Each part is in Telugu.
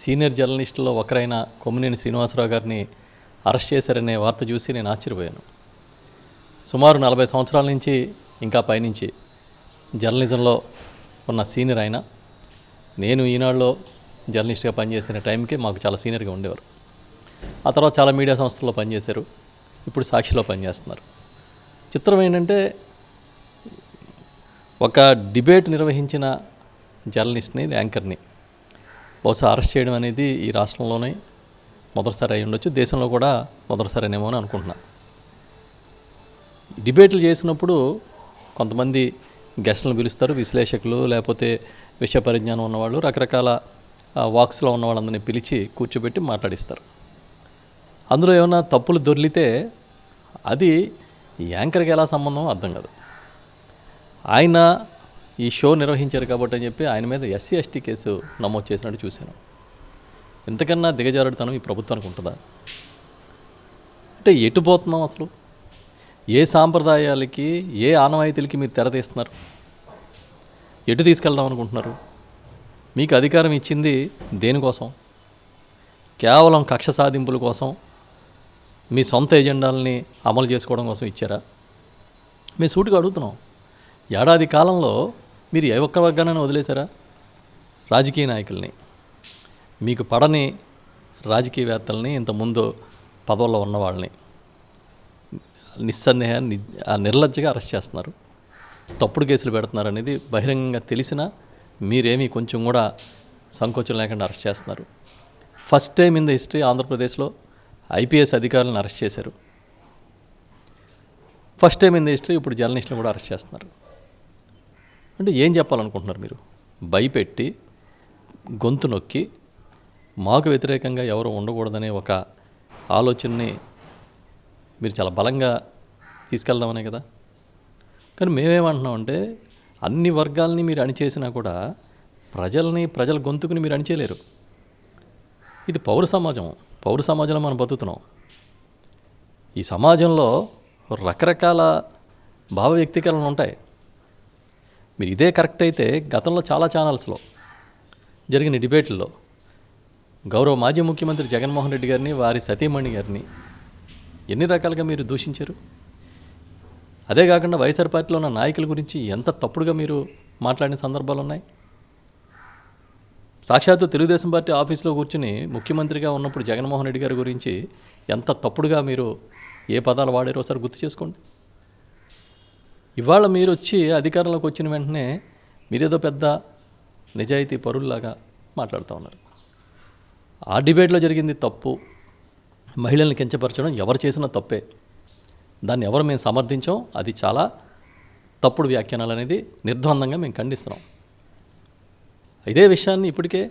సీనియర్ జర్నలిస్టుల్లో ఒకరైన కొమ్మినేని శ్రీనివాసరావు గారిని అరెస్ట్ చేశారనే వార్త చూసి నేను ఆశ్చర్యపోయాను. సుమారు 40 సంవత్సరాల నుంచి ఇంకా పైనుంచి జర్నలిజంలో ఉన్న సీనియర్ ఆయన. నేను ఈనాడులో జర్నలిస్ట్గా పనిచేసిన టైంకి మాకు చాలా సీనియర్గా ఉండేవారు. ఆ తర్వాత చాలా మీడియా సంస్థల్లో పనిచేశారు. ఇప్పుడు సాక్షిలో పనిచేస్తున్నారు. చిత్రం ఏంటంటే, ఒక డిబేట్ నిర్వహించిన జర్నలిస్ట్ని, యాంకర్ని బహుశా అరెస్ట్ చేయడం అనేది ఈ రాష్ట్రంలోనే మొదటిసారి అయి ఉండొచ్చు, దేశంలో కూడా మొదటిసారినేమో అని అనుకుంటున్నా. డిబేట్లు చేసినప్పుడు కొంతమంది గెస్టులను పిలుస్తారు, విశ్లేషకులు లేకపోతే విషయ పరిజ్ఞానం ఉన్నవాళ్ళు, రకరకాల వాక్స్లో ఉన్న వాళ్ళందరినీ పిలిచి కూర్చోబెట్టి మాట్లాడిస్తారు. అందులో ఏమైనా తప్పులు దొర్లితే అది యాంకర్కి ఎలా సంబంధం అర్థం కాదు. ఆయన ఈ షో నిర్వహించారు కాబట్టి అని చెప్పి ఆయన మీద ఎస్సీ ఎస్టీ కేసు నమోదు చేసినట్టు చూశాను. ఇంతకన్నా దిగజారుడుతనం ఈ ప్రభుత్వానికి ఉంటుందా? అంటే ఎటు పోతున్నాం అసలు? ఏ సాంప్రదాయాలకి, ఏ ఆనవాయితీలకి మీరు తెరతీస్తున్నారు? ఎటు తీసుకెళ్దాం అనుకుంటున్నారు? మీకు అధికారం ఇచ్చింది దేనికోసం? కేవలం కక్ష సాధింపుల కోసం, మీ సొంత ఎజెండాలని అమలు చేసుకోవడం కోసం ఇచ్చారా? మేము సూటిగా అడుగుతున్నాం. ఏడాది కాలంలో మీరు ఏ ఒక్క వర్గానైనా వదిలేశారా? రాజకీయ నాయకుల్ని, మీకు పడని రాజకీయవేత్తల్ని, ఇంతకుముందు పదవుల్లో ఉన్న వాళ్ళని నిర్లజ్జగా అరెస్ట్ చేస్తున్నారు, తప్పుడు కేసులు పెడుతున్నారు అనేది బహిరంగంగా తెలిసినా మీరేమీ కొంచెం కూడా సంకోచం లేకుండా అరెస్ట్ చేస్తున్నారు. First time in the history ఆంధ్రప్రదేశ్లో ఐపీఎస్ అధికారులను అరెస్ట్ చేశారు. First time in the history ఇప్పుడు జర్నలిస్టులను కూడా అరెస్ట్ చేస్తున్నారు. అంటే ఏం చెప్పాలనుకుంటున్నారు మీరు? భయపెట్టి, గొంతు నొక్కి, మాకు వ్యతిరేకంగా ఎవరు ఉండకూడదనే ఒక ఆలోచనని మీరు చాలా బలంగా తీసుకెళ్దామనే కదా. కానీ మేమేమంటున్నామంటే, అన్ని వర్గాలని మీరు అణిచేసినా కూడా ప్రజల గొంతుకుని మీరు అణిచేయలేరు. ఇది పౌర సమాజంలో మనం బతుకుతున్నాం. ఈ సమాజంలో రకరకాల భావ వ్యక్తీకరణలు ఉంటాయి. మీరు ఇదే కరెక్ట్ అయితే గతంలో చాలా ఛానల్స్లో జరిగిన డిబేట్లలో గౌరవ మాజీ ముఖ్యమంత్రి జగన్మోహన్ రెడ్డి గారిని, వారి సతీమణి గారిని ఎన్ని రకాలుగా మీరు దూషించారు? అదే కాకుండా వైఎస్ఆర్ పార్టీలో ఉన్న నాయకుల గురించి ఎంత తప్పుడుగా మీరు మాట్లాడిన సందర్భాలు ఉన్నాయి. సాక్షాత్తు తెలుగుదేశం పార్టీ ఆఫీస్లో కూర్చుని ముఖ్యమంత్రిగా ఉన్నప్పుడు జగన్మోహన్ రెడ్డి గారి గురించి ఎంత తప్పుడుగా మీరు ఏ పదాలు వాడారో ఒకసారి గుర్తు చేసుకోండి. ఇవాళ మీరు వచ్చి అధికారంలోకి వచ్చిన వెంటనే మీరేదో పెద్ద నిజాయితీ పరుల్లాగా మాట్లాడుతూ ఉన్నారు. ఆ డిబేట్లో జరిగింది తప్పు. మహిళల్ని కించపరచడం ఎవరు చేసినా తప్పే. దాన్ని ఎవరు మేము సమర్థించాం. అది చాలా తప్పుడు వ్యాఖ్యానాలు అనేది నిర్ద్వందంగా మేము ఖండిస్తున్నాం. ఇదే విషయాన్ని ఇప్పటికే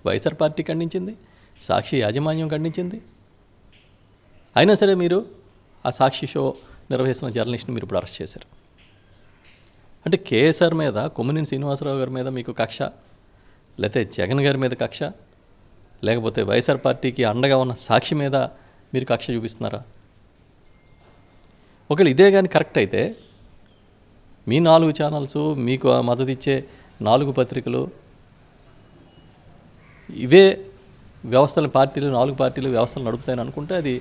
వైఎస్ఆర్ పార్టీ ఖండించింది, సాక్షి యాజమాన్యం ఖండించింది. అయినా సరే మీరు ఆ సాక్షి షో నిర్వహిస్తున్న జర్నలిస్ట్ని మీరు ఇప్పుడు అరెస్ట్ చేశారు. అంటే కేఎస్ఆర్ మీద, కొమ్మినేని శ్రీనివాసరావు గారి మీద మీకు కక్ష, లేకపోతే జగన్ గారి మీద కక్ష, లేకపోతే వైఎస్ఆర్ పార్టీకి అండగా ఉన్న సాక్షి మీద మీరు కక్ష చూపిస్తున్నారా? ఒకవేళ ఇదే కానీ కరెక్ట్ అయితే మీ 4 ఛానల్స్, మీకు మద్దతు ఇచ్చే 4 పత్రికలు, ఇవే వ్యవస్థల పార్టీలు, 4 పార్టీలు వ్యవస్థలు నడుపుతాయని అనుకుంటే అది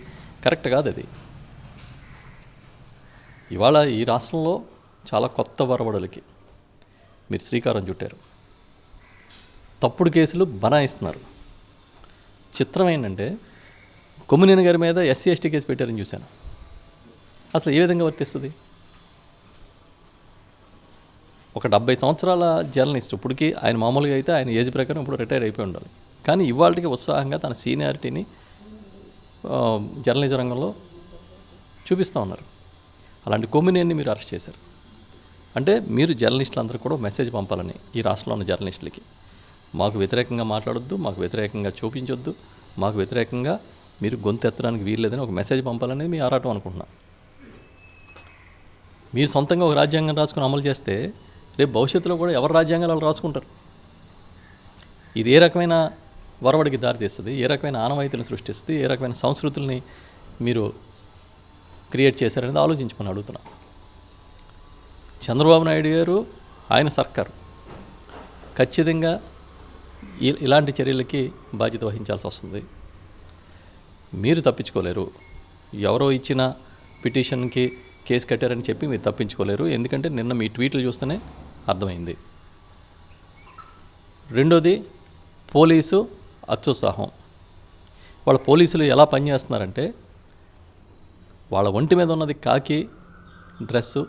కరెక్ట్ కాదు. అది ఇవాళ ఈ రాష్ట్రంలో చాలా కొత్త వరవడులకి మీరు శ్రీకారం చుట్టారు. తప్పుడు కేసులు బనాయిస్తున్నారు. చిత్రం ఏంటంటే, కొమ్మినేని గారి మీద ఎస్సీ ఎస్టీ కేసు పెట్టారని చూశాను. అసలు ఏ విధంగా వర్తిస్తుంది? ఒక 70 సంవత్సరాల జర్నలిస్ట్, ఇప్పటికి ఆయన మామూలుగా అయితే ఆయన ఏజ్ ప్రకారం ఇప్పుడు రిటైర్ అయిపోయి ఉండాలి. కానీ ఇవాళకి ఉత్సాహంగా తన సీనియారిటీని జర్నలిజం రంగంలో చూపిస్తూ ఉన్నారు. అలాంటి కొమ్మినేని మీరు అరెస్ట్ చేశారు. అంటే మీరు జర్నలిస్టులు అందరూ కూడా మెసేజ్ పంపాలని ఈ రాష్ట్రంలో ఉన్న జర్నలిస్టులకి, మాకు వ్యతిరేకంగా మాట్లాడొద్దు, మాకు వ్యతిరేకంగా చూపించొద్దు, మాకు వ్యతిరేకంగా మీరు గొంతు ఎత్తడానికి వీల్లేదని ఒక మెసేజ్ పంపాలనేది మీ ఆరాటం అనుకుంటున్నా. మీరు సొంతంగా ఒక రాజ్యాంగం రాసుకుని అమలు చేస్తే రేపు భవిష్యత్తులో కూడా ఎవరి రాజ్యాంగాలు వాళ్ళు రాసుకుంటారు. ఇది ఏ రకమైన వరవడికి దారితీస్తుంది, ఏ రకమైన ఆనవాయితీలను సృష్టిస్తుంది, ఏ రకమైన సంస్కృతుల్ని మీరు క్రియేట్ చేశారనేది ఆలోచించుకొని అడుగుతున్నా. చంద్రబాబు నాయుడు గారు, ఆయన సర్కారు ఖచ్చితంగా ఇలాంటి చర్యలకి బాధ్యత వహించాల్సి వస్తుంది. మీరు తప్పించుకోలేరు. ఎవరో ఇచ్చిన పిటిషన్కి కేసు కట్టారని చెప్పి మీరు తప్పించుకోలేరు. ఎందుకంటే నిన్న మీ ట్వీట్లు చూస్తేనే అర్థమైంది. రెండోది, పోలీసు అత్యుత్సాహం. వాళ్ళ పోలీసులు ఎలా పనిచేస్తున్నారంటే, వాళ్ళ ఒంటి మీద ఉన్నది కాకి డ్రెస్సు,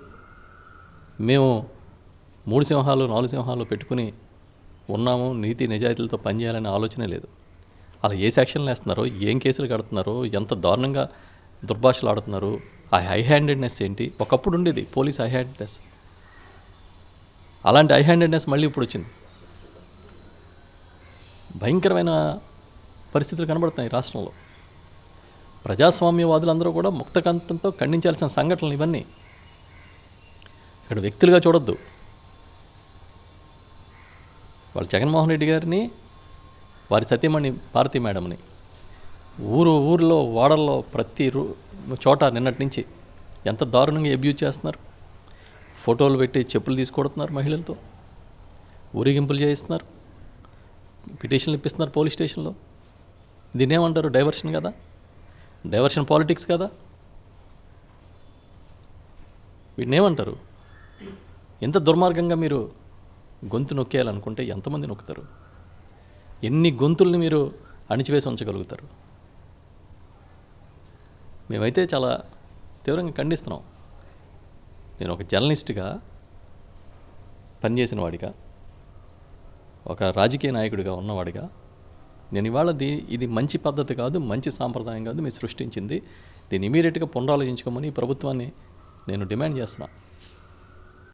మేము 3 సింహాలు 4 సింహాలు పెట్టుకుని ఉన్నాము, నీతి నిజాయితీలతో పనిచేయాలనే ఆలోచనే లేదు. అలా ఏ సెక్షన్లు వేస్తున్నారో, ఏం కేసులు కడుతున్నారో, ఎంత దారుణంగా దుర్భాషలు ఆడుతున్నారు, ఆ హై హ్యాండెడ్నెస్ ఏంటి. ఒకప్పుడు ఉండేది పోలీస్ హై హ్యాండెడ్నెస్, అలాంటి హై హ్యాండెడ్నెస్ మళ్ళీ ఇప్పుడు వచ్చింది. భయంకరమైన పరిస్థితులు కనబడుతున్నాయి రాష్ట్రంలో. ప్రజాస్వామ్యవాదులందరూ కూడా ముక్తకంఠంతో ఖండించాల్సిన సంఘటనలు ఇవన్నీ. ఇక్కడ వ్యక్తులుగా చూడొద్దు. వాళ్ళు జగన్మోహన్ రెడ్డి గారిని, వారి సతీమణి భారతి మేడంని ఊర్లో వాడల్లో ప్రతి చోట నిన్నటి నుంచి ఎంత దారుణంగా అబ్యూజ్ చేస్తున్నారు. ఫోటోలు పెట్టి చెప్పులు తీసుకొడుతున్నారు, మహిళలతో ఊరేగింపులు చేయిస్తున్నారు, పిటిషన్లు ఇప్పిస్తున్నారు పోలీస్ స్టేషన్లో. దీన్ని ఏమంటారు? డైవర్షన్ కదా, డైవర్షన్ పాలిటిక్స్ కదా. వీటిని ఏమంటారు? ఎంత దుర్మార్గంగా మీరు గొంతు నొక్కేయాలనుకుంటే ఎంతమంది నొక్కుతారు? ఎన్ని గొంతుల్ని మీరు అణిచివేసి ఉంచగలుగుతారు? మేమైతే చాలా తీవ్రంగా ఖండిస్తున్నాం. నేను ఒక జర్నలిస్ట్గా పనిచేసిన వాడిగా, ఒక రాజకీయ నాయకుడిగా ఉన్నవాడిగా, నేను ఇవాళ ఇది మంచి పద్ధతి కాదు, మంచి సాంప్రదాయం కాదు మీరు సృష్టించింది. దీన్ని ఇమీడియట్గా పునరాలోచించుకోమని ప్రభుత్వాన్ని నేను డిమాండ్ చేస్తున్నాను.